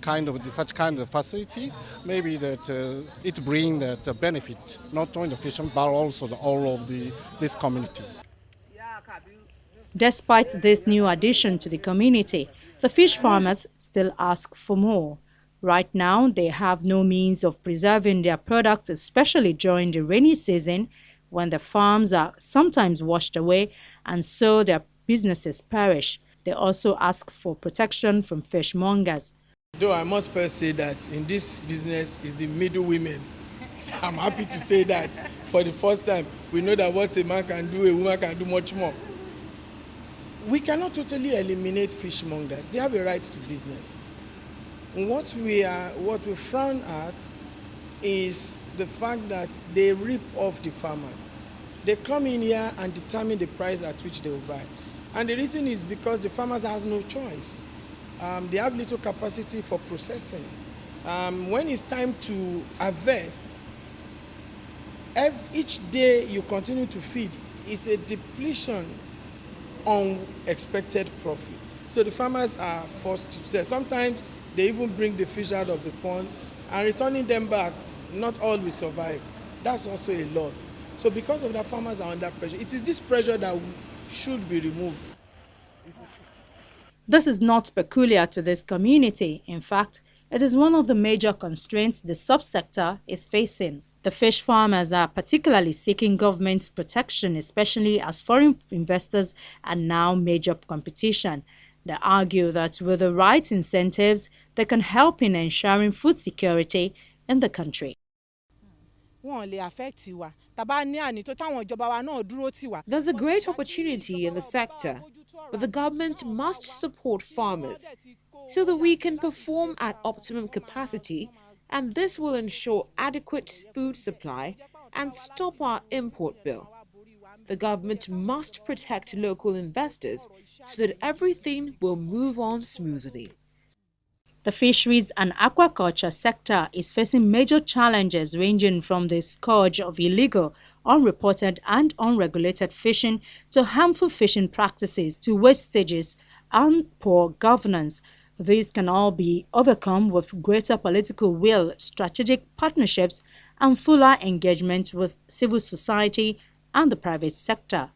such kind of facilities, maybe that it brings that benefit not only the fishermen but also all of these communities. Despite this new addition to the community, the fish farmers still ask for more. Right now, they have no means of preserving their products, especially during the rainy season when the farms are sometimes washed away and so their businesses perish. They also ask for protection from fishmongers. Though I must first say that in this business is the middle women. I'm happy to say that for the first time, we know that what a man can do, a woman can do much more. We cannot totally eliminate fishmongers. They have a right to business. What we frown at is the fact that they rip off the farmers. They come in here and determine the price at which they will buy. And the reason is because the farmers have no choice. They have little capacity for processing. When it's time to harvest, each day you continue to feed is a depletion on expected profit. So the farmers are forced to sell. Sometimes they even bring the fish out of the pond and returning them back. Not all will survive. That's also a loss. So because of that, farmers are under pressure. It is this pressure that should be removed. This is not peculiar to this community. In fact, it is one of the major constraints the subsector is facing. The fish farmers are particularly seeking government's protection, especially as foreign investors are now major competition. They argue that with the right incentives, they can help in ensuring food security in the country. There's a great opportunity in the sector, but the government must support farmers so that we can perform at optimum capacity, and this will ensure adequate food supply and stop our import bill. The government must protect local investors so that everything will move on smoothly. The fisheries and aquaculture sector is facing major challenges ranging from the scourge of illegal, unreported and unregulated fishing to harmful fishing practices to wastages and poor governance. These can all be overcome with greater political will, strategic partnerships and fuller engagement with civil society and the private sector.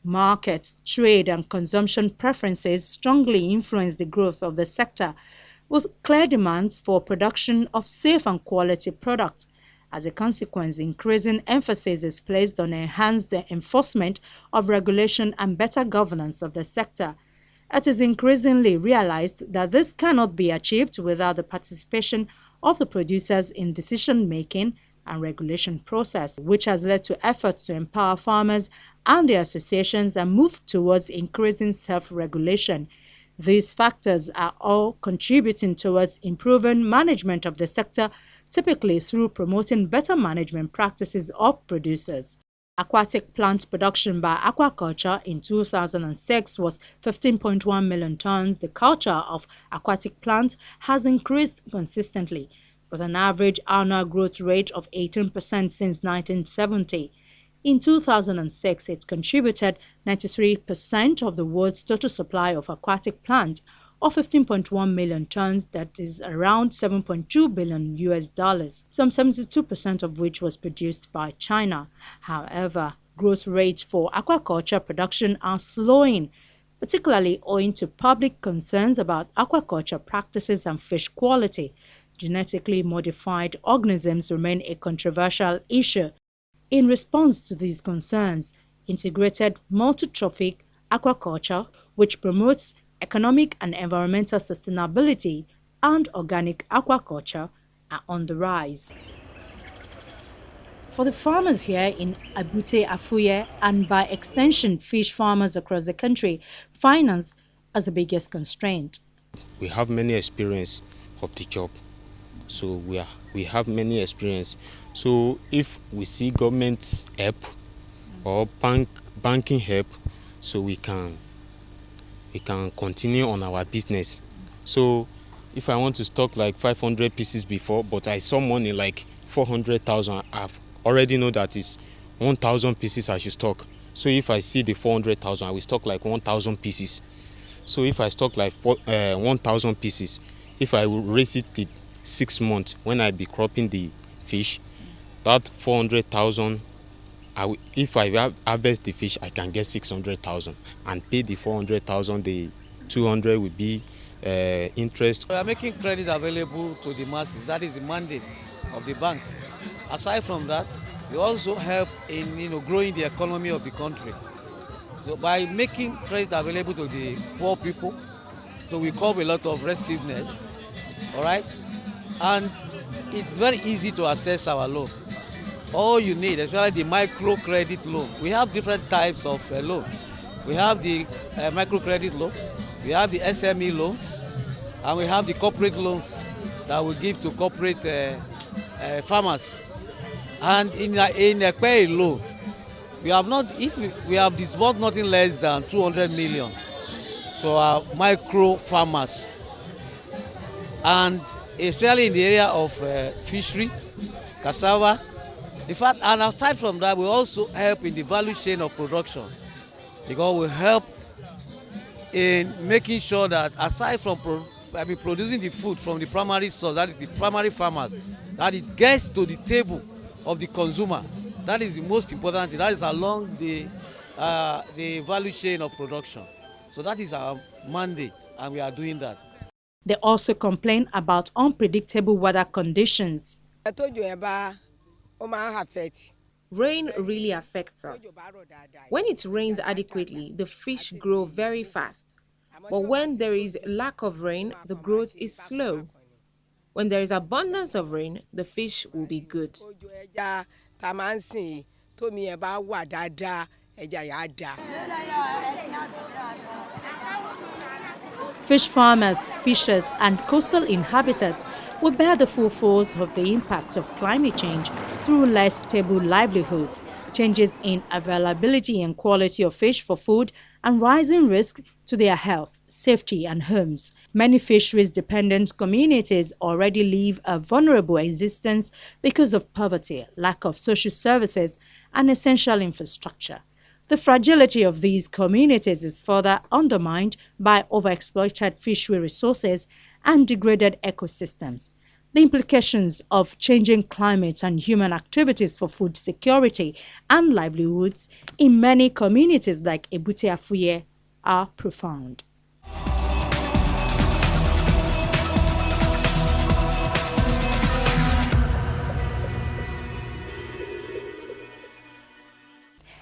Markets, trade and consumption preferences strongly influence the growth of the sector, with clear demands for production of safe and quality products. As a consequence, increasing emphasis is placed on enhanced enforcement of regulation and better governance of the sector. It is increasingly realized that this cannot be achieved without the participation of the producers in decision-making and regulation process, which has led to efforts to empower farmers and their associations and move towards increasing self-regulation. These factors are all contributing towards improving management of the sector, typically through promoting better management practices of producers. Aquatic plant production by aquaculture in 2006 was 15.1 million tons. The culture of aquatic plants has increased consistently, with an average annual growth rate of 18% since 1970. In 2006, it contributed 93% of the world's total supply of aquatic plants, or 15.1 million tons, that is around $7.2 billion US, some 72% of which was produced by China. However, growth rates for aquaculture production are slowing, particularly owing to public concerns about aquaculture practices and fish quality. Genetically modified organisms remain a controversial issue. In response to these concerns, integrated multi-trophic aquaculture, which promotes economic and environmental sustainability, and organic aquaculture are on the rise. For the farmers here in Abute Afuye, and by extension fish farmers across the country, finance is the biggest constraint. We have many experience of the job, so we have many experience. So if we see government help or banking help, so we can continue on our business. So if I want to stock like 500 pieces before, but I saw money like 400,000, I've already know that is 1,000 pieces I should stock. So if I see the 400,000, I will stock like 1,000 pieces. So if I stock like 1,000 pieces, if I will raise it till 6 months, when I be cropping the fish, that 400,000, if I harvest the fish, I can get 600,000 and pay the 400,000. The 200 will be interest. We are making credit available to the masses. That is the mandate of the bank. Aside from that, we also help in growing the economy of the country. So by making credit available to the poor people, so we curb a lot of restiveness, all right? And it's very easy to access our loan. All you need, especially the microcredit loan. We have different types of loan. We have the microcredit loan, we have the SME loans, and we have the corporate loans that we give to corporate farmers. And in a pay loan, we have disbursed nothing less than 200 million to our micro farmers, and especially in the area of fishery, cassava. In fact, and aside from that, we also help in the value chain of production, because we help in making sure that aside from producing the food from the primary source, that is the primary farmers, that it gets to the table of the consumer. That is the most important thing. That is along the value chain of production. So that is our mandate, and we are doing that. They also complain about unpredictable weather conditions. Rain really affects us. When it rains adequately, the fish grow very fast. But when there is lack of rain, the growth is slow. When there is abundance of rain, the fish will be good. Fish farmers, fishers, and coastal inhabitants will bear the full force of the impact of climate change through less stable livelihoods, changes in availability and quality of fish for food, and rising risks to their health, safety, and homes. Many fisheries-dependent communities already live a vulnerable existence because of poverty, lack of social services, and essential infrastructure. The fragility of these communities is further undermined by overexploited fishery resources and degraded ecosystems. The implications of changing climate and human activities for food security and livelihoods in many communities like Ebute Afuye are profound.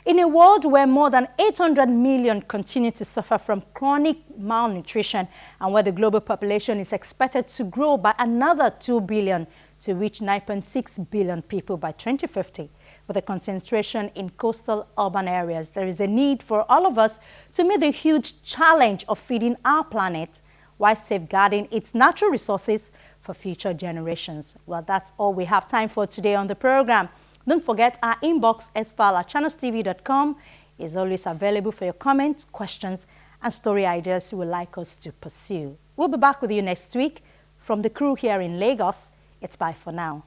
In a world where more than 800 million continue to suffer from chronic malnutrition and where the global population is expected to grow by another 2 billion to reach 9.6 billion people by 2050, with a concentration in coastal urban areas, there is a need for all of us to meet the huge challenge of feeding our planet while safeguarding its natural resources for future generations. Well, that's all we have time for today on the program. Don't forget our inbox @channelstv.com is always available for your comments, questions, and story ideas you would like us to pursue. We'll be back with you next week. From the crew here in Lagos, it's bye for now.